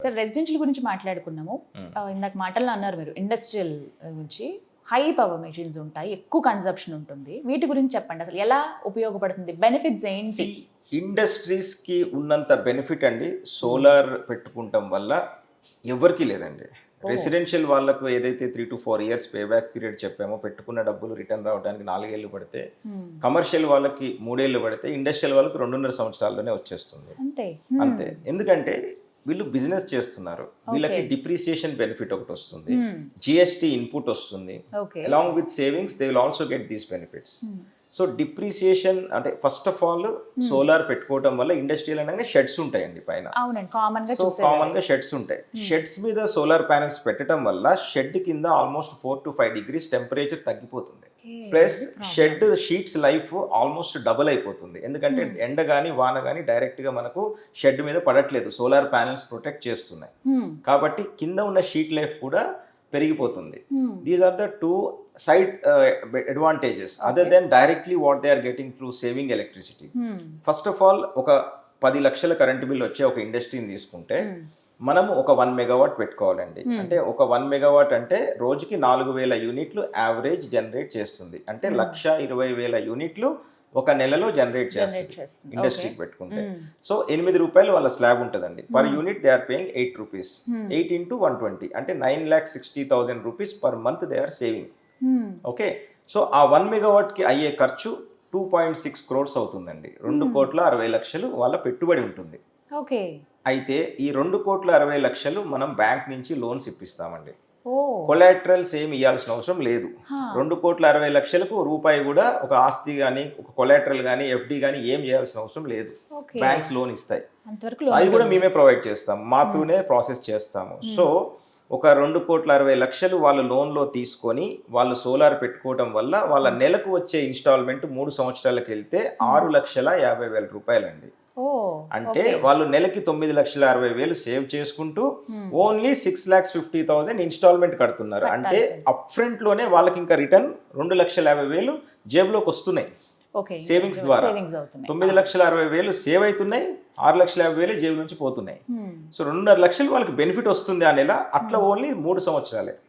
Sir residential గురించి మాట్లాడుకున్నాము. ఇందాక మాటల్లో అన్నారు మీరు ఇండస్ట్రియల్ గురించి. హై పవర్ మెషిన్స్ ఉంటాయి, ఎక్కువ కన్సప్షన్ ఉంటుంది. వీటి గురించి చెప్పండి, అసలు ఎలా ఉపయోగపడుతుంది, బెనిఫిట్స్ ఏంటి? ఇండస్ట్రీస్ కి ఉన్నంత బెనిఫిట్ అండి సోలార్ పెట్టుకుంటాం వల్ల ఎవరికి లేదండి. రెసిడెన్షియల్ వాళ్ళకు ఏదైతే 3 to 4 years pay back period చెప్పామో, పెట్టుకున్న డబ్బులు రిటర్న్ రావడానికి 4 ఏళ్ళు పడితే, కమర్షియల్ వాళ్ళకి 3 ఏళ్ళు పడితే, ఇండస్ట్రియల్ వాళ్ళకి 2.5 సంవత్సరాల్లోనే వచ్చేస్తుంది. అంతే. ఎందుకంటే వీళ్ళు బిజినెస్ చేస్తున్నారు, వీళ్ళకి డిప్రిసియేషన్ బెనిఫిట్ ఒకటి వస్తుంది, జిఎస్టీ ఇన్పుట్ వస్తుంది, along with savings they will also get these benefits. So depreciation అంటే ఫస్ట్ ఆఫ్ ఆల్ సోలార్ పెట్టుకోవడం వల్ల ఇండస్ట్రియల్ అనగానే షెడ్స్ ఉంటాయండి పైన. సో కామన్ గా షెడ్స్ ఉంటాయి. షెడ్స్ మీద సోలార్ ప్యానెల్స్ పెట్టడం వల్ల షెడ్ కింద ఆల్మోస్ట్ 4 to 5 degrees టెంపరేచర్ తగ్గిపోతుంది. Plus shed sheets life almost double అయిపోతుంది. ఎందుకంటే ఎండ గానీ వాన గానీ డైరెక్ట్ గా మనకు షెడ్ మీద పడట్లేదు, సోలార్ ప్యానెల్స్ ప్రొటెక్ట్ చేస్తున్నాయి కాబట్టి కింద ఉన్న షీట్ లైఫ్ కూడా పెరిగిపోతుంది. These are the 2 side advantages other than directly what they are getting through saving electricity. First of all, ఒక 10 లక్షల కరెంట్ బిల్ వచ్చే ఒక ఇండస్ట్రీని తీసుకుంటే మనము ఒక 1 మెగావాట్ పెట్టుకోవాలండి. అంటే ఒక 1 మెగావాట్ అంటే రోజుకి 4,000 యూనిట్లు యావరేజ్ జనరేట్ చేస్తుంది. అంటే 1,20,000 యూనిట్లు ఒక నెలలో జనరేట్ చేస్తుంది ఇండస్ట్రీకి పెట్టుకుంటే. సో 8 రూపాయలు వాళ్ళ స్లాబ్ ఉంటుందండి. Per unit they are paying 8 rupees. 8 into 120 అంటే 9,60,000 rupees per month they are saving. Okay, so uh 1 megawatt కి అయ్యే ఖర్చు 2.6 crores అవుతుందండి. 2,60,00,000 వాళ్ళ పెట్టుబడి ఉంటుంది. ఓకే, అయితే ఈ 2,60,00,000 మనం బ్యాంక్ నుంచి లోన్స్ ఇప్పిస్తామండి. కొలాటరల్స్ ఏమి ఇవ్వాల్సిన అవసరం లేదు. 2,60,00,000కు రూపాయి కూడా ఒక ఆస్తి కానీ, ఒక కొలాటరల్ కానీ, ఎఫ్డి కానీ ఏం చేయాల్సిన అవసరం లేదు. బ్యాంక్స్ లోన్ ఇస్తాయి, అది కూడా మేమే ప్రొవైడ్ చేస్తాం, మాతోనే ప్రాసెస్ చేస్తాము. సో ఒక 2,60,00,000 వాళ్ళు లోన్లో తీసుకొని వాళ్ళు సోలార్ పెట్టుకోవడం వల్ల వాళ్ళ నెలకు వచ్చే ఇన్స్టాల్మెంట్ 3 సంవత్సరాలకు వెళ్తే 6,50,000 రూపాయలండి. అంటే వాళ్ళు నెలకి 9,60,000 సేవ్ చేసుకుంటూ ఓన్లీ 6,50,000 ఇన్స్టాల్మెంట్ కడుతున్నారు. అంటే అప్ ఫ్రంట్ లోనే వాళ్ళకి ఇంకా రిటర్న్ 2,50,000 జేబులోకి వస్తున్నాయి సేవింగ్స్ ద్వారా. 9,60,000 సేవ్ అవుతున్నాయి, 6,50,000 జేబు నుంచి పోతున్నాయి. సో 2.5 లక్షలు వాళ్ళకి బెనిఫిట్ వస్తుంది ఆ నెల. అట్లా ఓన్లీ 3 సంవత్సరాలే.